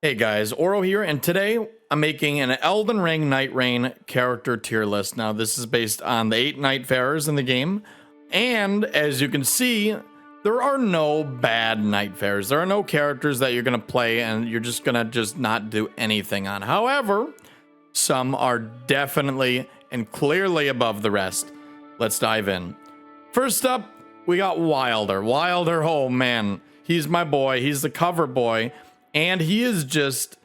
Hey guys, Oro here, and today I'm making an Elden Ring Nightreign character tier list. Now, this is based on the 8 Nightfarers in the game, and as you can see, there are no bad Nightfarers. There are no characters that you're going to play and you're just going to not do anything on. However, some are definitely and clearly above the rest. Let's dive in. First up, we got Wilder. Wilder, oh man, he's my boy. He's the cover boy. And he is just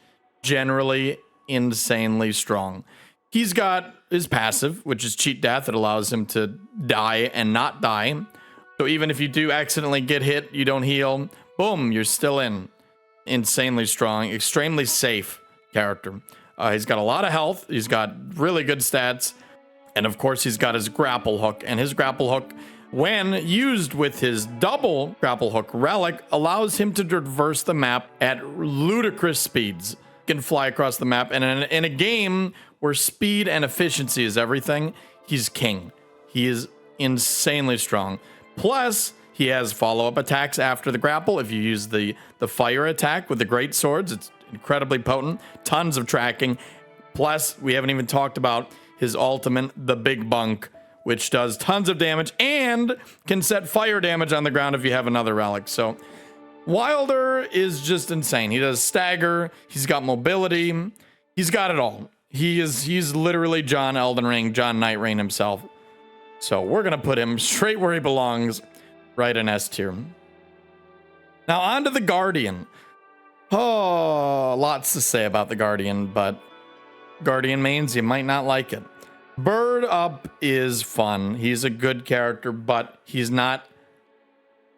generally insanely strong. He's got his passive, which is cheat death. It allows him to die and not die. So even if you do accidentally get hit, you don't heal, boom, you're still in. Insanely strong, extremely safe character. He's got a lot of health. He's got really good stats. And of course, he's got his grapple hook. And his grapple hook, when used with his double grapple hook relic, allows him to traverse the map at ludicrous speeds. He can fly across the map, and in a game where speed and efficiency is everything, he's king. He is insanely strong. Plus, he has follow-up attacks after the grapple. If you use the fire attack with the great swords, it's incredibly potent. Tons of tracking. Plus, we haven't even talked about his ultimate, the Big Bunk, which does tons of damage and can set fire damage on the ground if you have another relic. So Wilder is just insane. He does stagger, he's got mobility, he's got it all. He's literally John Elden Ring, John Nightreign himself. So we're gonna put him straight where he belongs, right in S tier. Now on to the Guardian. Oh, lots to say about the Guardian, but Guardian mains, you might not like it. Bird Up is fun. He's a good character, but he's not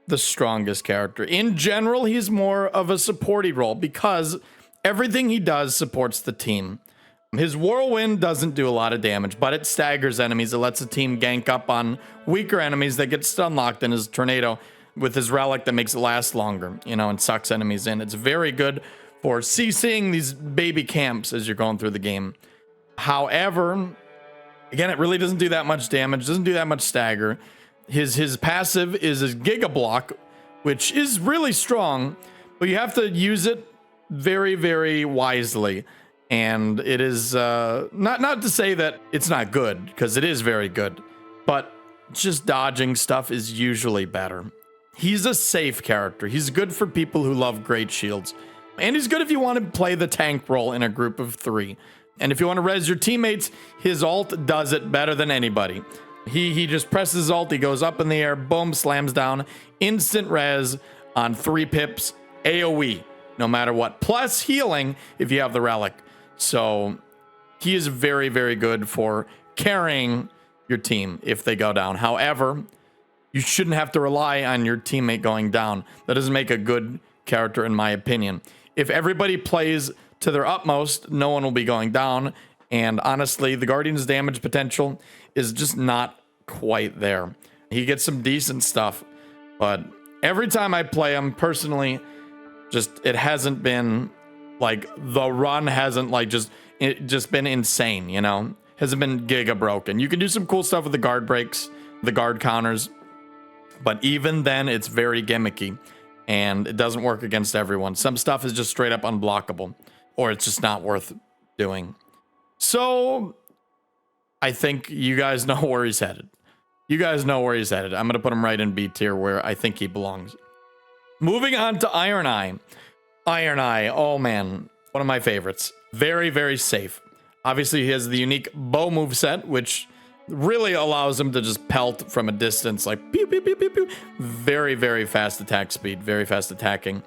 the strongest character. In general, he's more of a supporty role because everything he does supports the team. His Whirlwind doesn't do a lot of damage, but it staggers enemies. It lets the team gank up on weaker enemies that get stun locked in his Tornado with his relic that makes it last longer, and sucks enemies in. It's very good for CCing these baby camps as you're going through the game. However, again, it really doesn't do that much damage, doesn't do that much stagger. His passive is his Giga Block, which is really strong, but you have to use it very, very wisely. And it is not to say that it's not good, because it is very good, but just dodging stuff is usually better. He's a safe character. He's good for people who love great shields. And he's good if you want to play the tank role in a group of 3. And if you want to res your teammates, his ult does it better than anybody. He just presses ult, he goes up in the air, boom, slams down, instant res on 3 pips, AoE, no matter what. Plus healing if you have the relic. So he is very, very good for carrying your team if they go down. However, you shouldn't have to rely on your teammate going down. That doesn't make a good character, in my opinion. If everybody plays to their utmost, no one will be going down. And honestly, the Guardian's damage potential is just not quite there. He gets some decent stuff, but every time I play him personally, it hasn't been like, the run hasn't just been insane, hasn't been giga broken. You can do some cool stuff with the guard breaks, the guard counters, but even then it's very gimmicky and it doesn't work against everyone. Some stuff is just straight up unblockable, or it's just not worth doing. So I think you guys know where he's headed. I'm going to put him right in B tier where I think he belongs. Moving on to Iron Eye. Iron Eye, oh man, one of my favorites. Very, very safe. Obviously, he has the unique bow moveset, which really allows him to just pelt from a distance, like pew, pew, pew, pew, pew. Very, very fast attack speed, very fast attacking.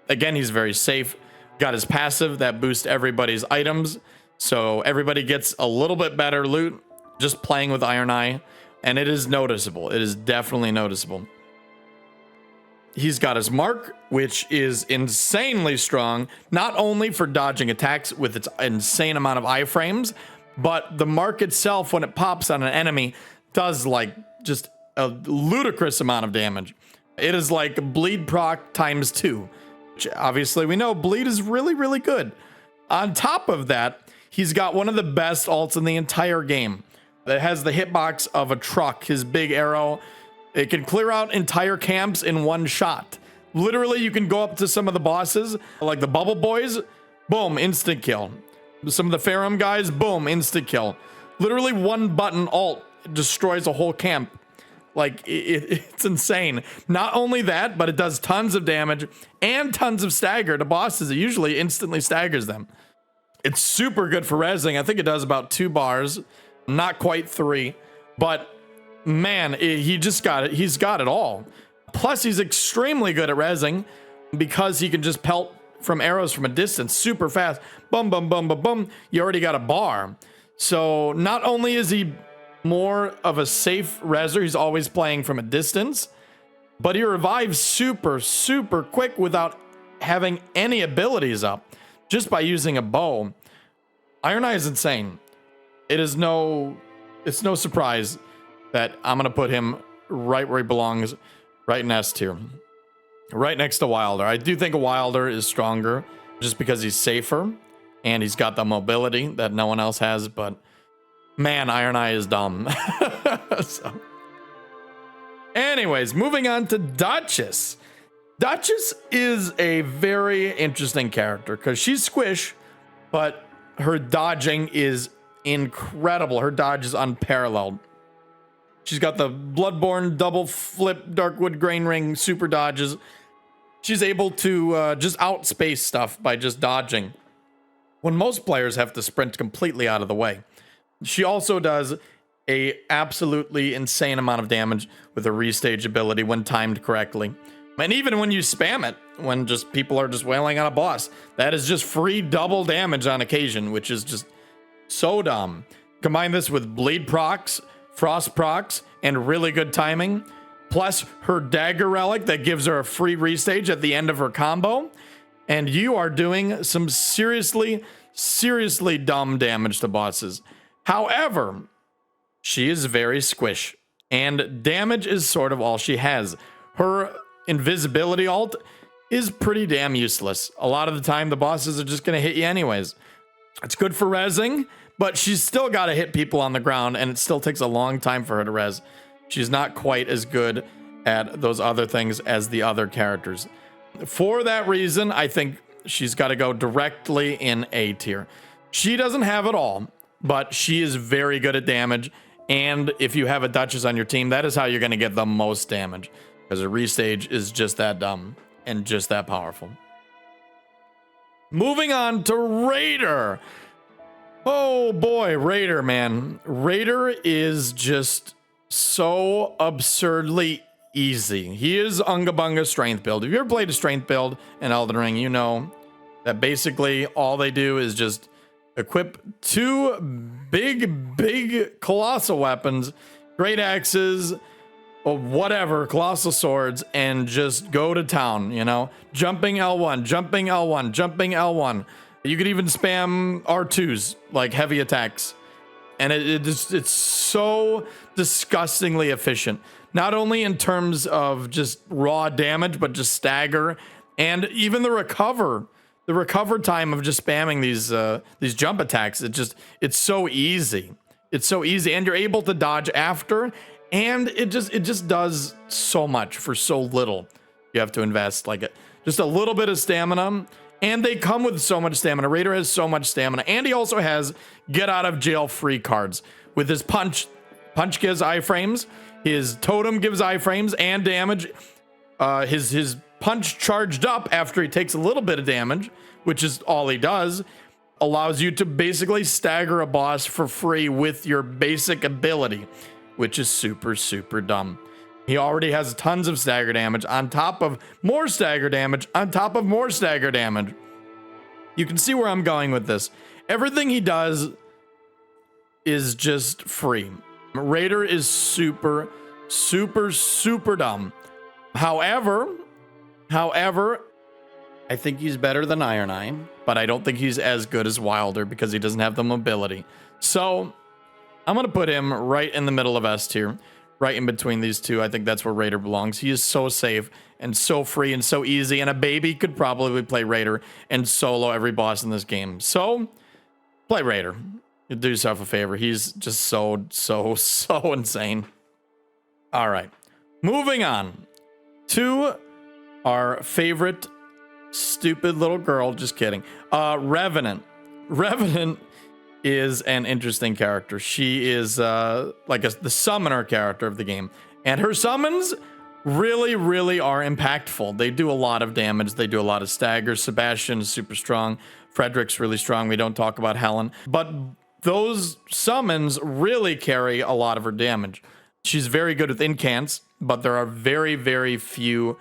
Again, he's very safe. Got his passive that boosts everybody's items, so everybody gets a little bit better loot just playing with Iron Eye, and it is noticeable. It is definitely noticeable. He's got his mark, which is insanely strong, not only for dodging attacks with its insane amount of iframes, but the mark itself, when it pops on an enemy, does just a ludicrous amount of damage. It is like bleed proc times 2. Obviously, we know bleed is really, really good. On top of that, he's got one of the best ults in the entire game. That has the hitbox of a truck, his big arrow. It can clear out entire camps in one shot. Literally, you can go up to some of the bosses, like the Bubble Boys, boom, instant kill. Some of the Ferrum guys, boom, instant kill. Literally one button alt destroys a whole camp. Like, it's insane. Not only that, but it does tons of damage and tons of stagger to bosses. It usually instantly staggers them. It's super good for rezzing. I think it does about 2 bars, not quite 3. But man, he just got it. He's got it all. Plus, he's extremely good at rezzing because he can just pelt from arrows from a distance super fast. Bum, bum, bum, bum, bum. You already got a bar. So not only is he more of a safe rezzer, he's always playing from a distance, but he revives super, super quick without having any abilities up, just by using a bow. Iron Eye is insane. It's no surprise that I'm gonna put him right where he belongs, right in S tier, right next to Wilder. I do think a Wilder is stronger just because he's safer and he's got the mobility that no one else has, but man, Iron Eye is dumb. So. Anyways, moving on to Duchess. Duchess is a very interesting character because she's squish, but her dodging is incredible. Her dodge is unparalleled. She's got the Bloodborne double flip Darkwood Grain Ring super dodges. She's able to just outspace stuff by just dodging, when most players have to sprint completely out of the way. She also does a absolutely insane amount of damage with a restage ability when timed correctly. And even when you spam it, when just people are just wailing on a boss, that is just free double damage on occasion, which is just so dumb. Combine this with bleed procs, frost procs, and really good timing, plus her dagger relic that gives her a free restage at the end of her combo, and you are doing some seriously, seriously dumb damage to bosses. However, she is very squish, and damage is sort of all she has. Her invisibility alt is pretty damn useless. A lot of the time, the bosses are just going to hit you anyways. It's good for rezzing, but she's still got to hit people on the ground, and it still takes a long time for her to rez. She's not quite as good at those other things as the other characters. For that reason, I think she's got to go directly in A tier. She doesn't have it all, but she is very good at damage, and if you have a Duchess on your team, that is how you're going to get the most damage, because a restage is just that dumb and just that powerful. Moving on to Raider. Oh boy, Raider, man. Raider is just so absurdly easy. He is Unga Bunga strength build. If you ever played a strength build in Elden Ring, you know that basically all they do is just equip 2 big colossal weapons, great axes, or whatever, colossal swords, and just go to town, you know? Jumping L1, jumping L1, jumping L1. You could even spam R2s, like heavy attacks. And it's so disgustingly efficient. Not only in terms of just raw damage, but just stagger. And even the recover time of just spamming these jump attacks, it's so easy. It's so easy. And you're able to dodge after. And it just does so much for so little. You have to invest like just a little bit of stamina. And they come with so much stamina. Raider has so much stamina. And he also has get out of jail free cards. With his punch gives iframes. His totem gives iframes and damage. His punch charged up after he takes a little bit of damage, which is all he does, allows you to basically stagger a boss for free with your basic ability, which is super, super dumb. He already has tons of stagger damage on top of more stagger damage on top of more stagger damage. You can see where I'm going with this. Everything he does is just free. Raider is super, super, super dumb. However, I think he's better than Iron Eye, but I don't think he's as good as Wilder because he doesn't have the mobility. So I'm going to put him right in the middle of S tier. Right in between these two. I think that's where Raider belongs. He is so safe and so free and so easy, and a baby could probably play Raider and solo every boss in this game. So play Raider. You do yourself a favor. He's just so insane. All right, moving on to our favorite Stupid little girl. Just kidding. Revenant. Revenant is an interesting character. She is like the summoner character of the game. And her summons really, really are impactful. They do a lot of damage. They do a lot of staggers. Sebastian is super strong. Frederick's really strong. We don't talk about Helen. But those summons really carry a lot of her damage. She's very good with incants, but there are very, very few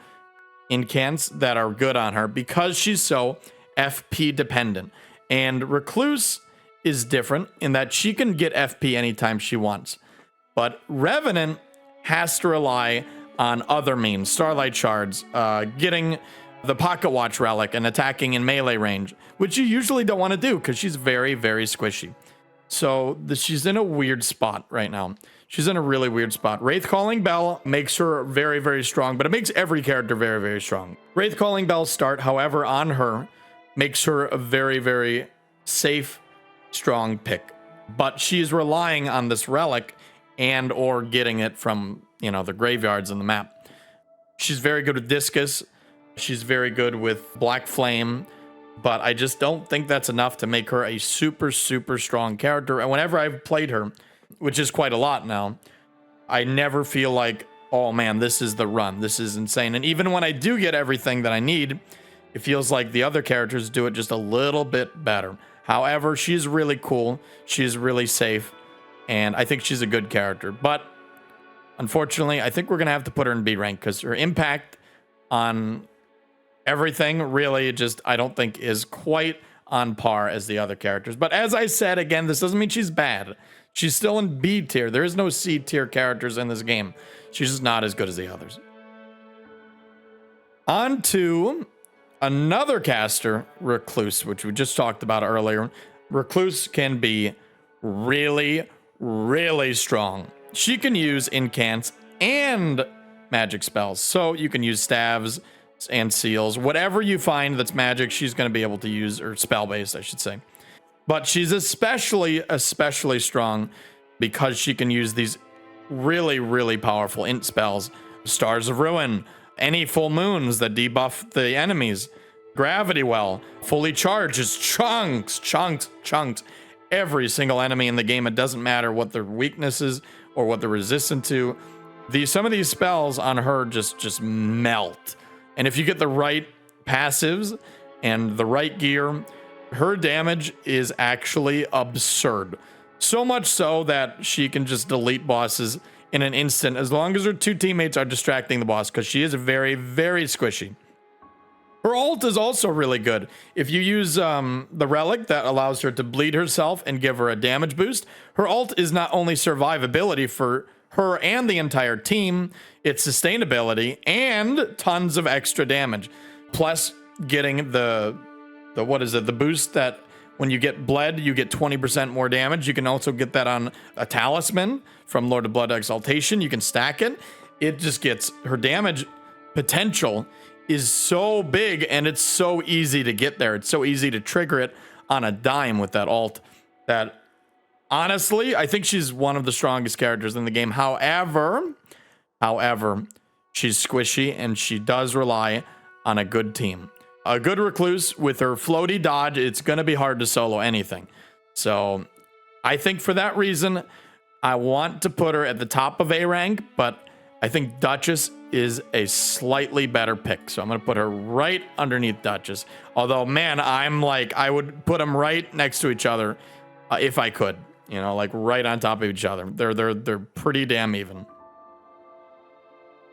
incants that are good on her because she's so FP dependent. And Recluse is different in that she can get FP anytime she wants. But Revenant has to rely on other means, Starlight Shards, getting the Pocket Watch Relic and attacking in melee range, which you usually don't want to do because she's very, very squishy. So she's in a weird spot right now. She's in a really weird spot. Wraith Calling Bell makes her very, very strong, but it makes every character very, very strong. Wraith Calling Bell's start, however, on her makes her a very, very safe, strong pick. But she's relying on this relic and or getting it from, you know, the graveyards in the map. She's very good with Discus. She's very good with Black Flame. But I just don't think that's enough to make her a super, super strong character. And whenever I've played her, which is quite a lot now, I never feel like, oh man, this is the run. This is insane. And even when I do get everything that I need, it feels like the other characters do it just a little bit better. However, she's really cool. She's really safe. And I think she's a good character. But unfortunately, I think we're going to have to put her in B rank because her impact on everything really just, I don't think, is quite on par as the other characters. But as I said, again, this doesn't mean she's bad. She's still in B tier. There is no C tier characters in this game. She's just not as good as the others. On to another caster, Recluse, which we just talked about earlier. Recluse can be really, really strong. She can use incants and magic spells. So you can use staves and seals. Whatever you find that's magic, she's going to be able to use, or spell-based, I should say. But she's especially strong because she can use these really, really powerful int spells. Stars of Ruin, any full moons that debuff the enemies, Gravity Well, fully charged is chunks. Every single enemy in the game, it doesn't matter what their weakness is or what they're resistant to. Some of these spells on her just melt. And if you get the right passives and the right gear, her damage is actually absurd. So much so that she can just delete bosses in an instant as long as her two teammates are distracting the boss, because she is very, very squishy. Her ult is also really good. If you use the relic that allows her to bleed herself and give her a damage boost, her ult is not only survivability for her and the entire team, it's sustainability and tons of extra damage. Plus getting the boost that when you get bled, you get 20% more damage. You can also get that on a talisman from Lord of Blood Exaltation. You can stack it. It just gets, her damage potential is so big and it's so easy to get there. It's so easy to trigger it on a dime with that ult that honestly, I think she's one of the strongest characters in the game. However, she's squishy and she does rely on a good team. A good Recluse with her floaty dodge, it's going to be hard to solo anything. So I think for that reason, I want to put her at the top of A rank, but I think Duchess is a slightly better pick. So I'm going to put her right underneath Duchess. Although, man, I would put them right next to each other if I could. You know, like right on top of each other. They're pretty damn even.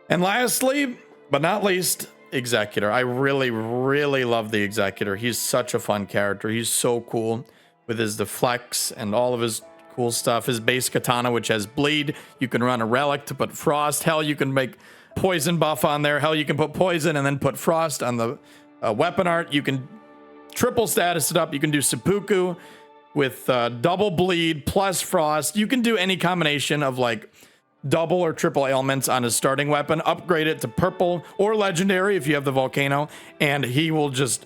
And lastly, but not least, Executor. I really, really love the Executor. He's such a fun character. He's so cool with his deflects and all of his cool stuff. His base katana, which has bleed. You can run a relic to put frost. Hell, you can make poison buff on there. Hell, you can put poison and then put frost on the weapon art. You can triple status it up. You can do seppuku with double bleed plus frost. You can do any combination of like double or triple ailments on his starting weapon. Upgrade it to purple or legendary if you have the volcano, and he will just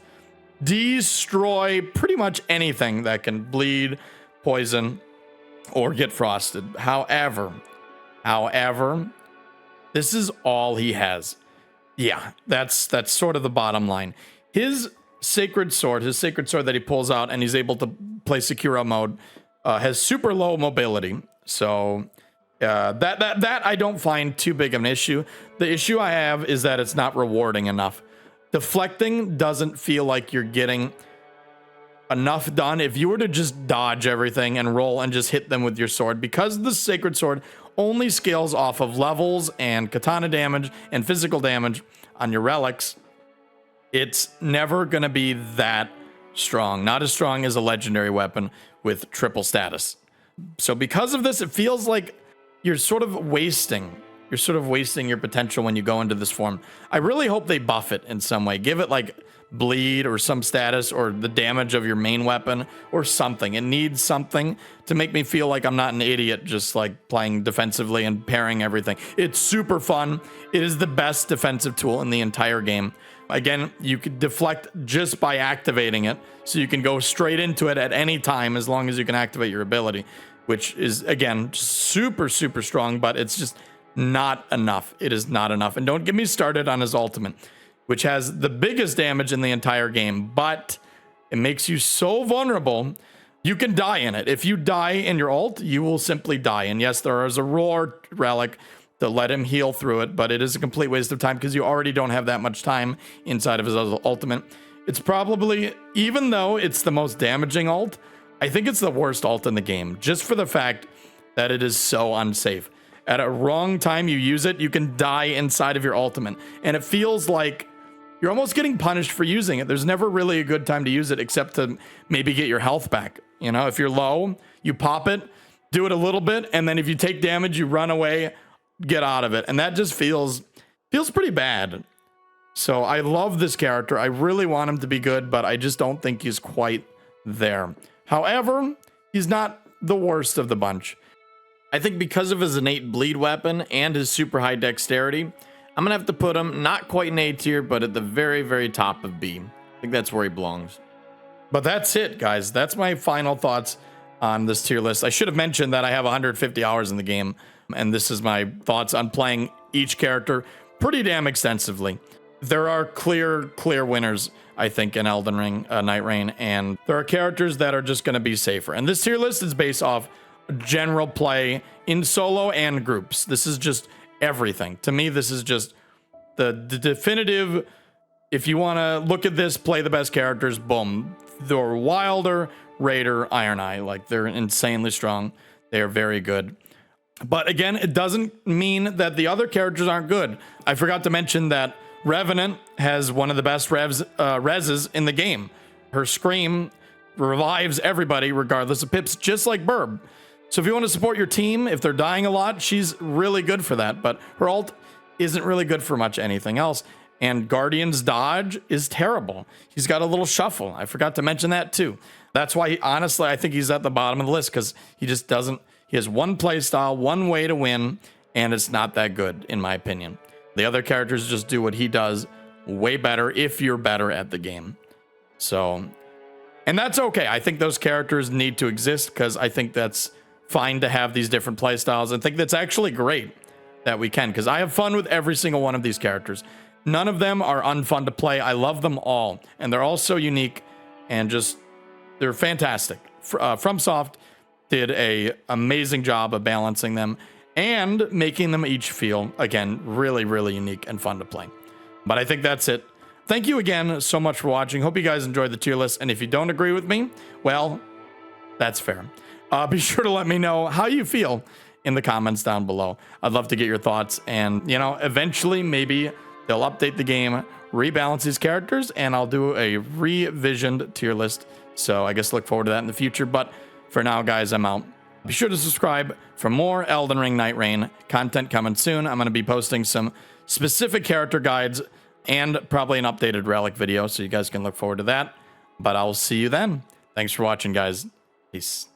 destroy pretty much anything that can bleed, poison, or get frosted. However, this is all he has. Yeah, that's sort of the bottom line. His sacred sword that he pulls out and he's able to play Sekiro mode, has super low mobility. So that I don't find too big of an issue. The issue I have is that it's not rewarding enough. Deflecting doesn't feel like you're getting enough done. If you were to just dodge everything and roll and just hit them with your sword, because the sacred sword only scales off of levels and katana damage and physical damage on your relics, it's never going to be that strong. Not as strong as a legendary weapon with triple status. So because of this, it feels like you're sort of wasting your potential when you go into this form. I really hope they buff it in some way. Give it like bleed or some status or the damage of your main weapon or something. It needs something to make me feel like I'm not an idiot just like playing defensively and parrying everything. It's super fun. It is the best defensive tool in the entire game. Again, you could deflect just by activating it, so you can go straight into it at any time as long as you can activate your ability, which is, again, super, super strong, but it's just not enough. It is not enough. And don't get me started on his ultimate, which has the biggest damage in the entire game, but it makes you so vulnerable. You can die in it. If you die in your ult, you will simply die. And yes, there is a roar relic to let him heal through it, but it is a complete waste of time because you already don't have that much time inside of his ultimate. It's probably, even though it's the most damaging ult, I think it's the worst ult in the game, just for the fact that it is so unsafe. At a wrong time you use it, you can die inside of your ultimate, and it feels like you're almost getting punished for using it. There's never really a good time to use it except to maybe get your health back. You know, if you're low, you pop it, do it a little bit, and then if you take damage, you run away, get out of it. And that just feels pretty bad. So I love this character. I really want him to be good, but I just don't think he's quite there. However, he's not the worst of the bunch. I think because of his innate bleed weapon and his super high dexterity, I'm gonna have to put him not quite in A tier, but at the very, very top of B. I think that's where he belongs. But that's it, guys. That's my final thoughts on this tier list. I should have mentioned that I have 150 hours in the game, and this is my thoughts on playing each character pretty damn extensively. There are clear winners, I think, in Elden Ring, Nightreign, and there are characters that are just going to be safer. And this tier list is based off general play in solo and groups. This is just everything. To me, this is just the definitive, if you want to look at this, play the best characters, boom. They're Wilder, Raider, Iron Eye. Like, they're insanely strong. They are very good. But again, it doesn't mean that the other characters aren't good. I forgot to mention that Revenant has one of the best reses in the game. Her scream revives everybody regardless of pips, just like Burb. So if you want to support your team, if they're dying a lot, she's really good for that. But her ult isn't really good for much anything else. And Guardian's dodge is terrible. He's got a little shuffle. I forgot to mention that too. That's why, honestly, I think he's at the bottom of the list, because he just doesn't. He has one play style, one way to win, and it's not that good, in my opinion. The other characters just do what he does way better if you're better at the game. So, and that's okay. I think those characters need to exist because I think that's fine to have these different play styles. I think that's actually great that we can, because I have fun with every single one of these characters. None of them are unfun to play. I love them all, and they're all so unique and just, they're fantastic. FromSoft did a amazing job of balancing them and making them each feel, again, really, really unique and fun to play. But I think that's it. Thank you again so much for watching. Hope you guys enjoyed the tier list. And if you don't agree with me, well, that's fair. Be sure to let me know how you feel in the comments down below. I'd love to get your thoughts. And, you know, eventually maybe they'll update the game, rebalance these characters, and I'll do a revisioned tier list. So I guess look forward to that in the future. But for now, guys, I'm out. Be sure to subscribe for more Elden Ring Nightreign content coming soon. I'm going to be posting some specific character guides and probably an updated relic video, so you guys can look forward to that. But I'll see you then. Thanks for watching, guys. Peace.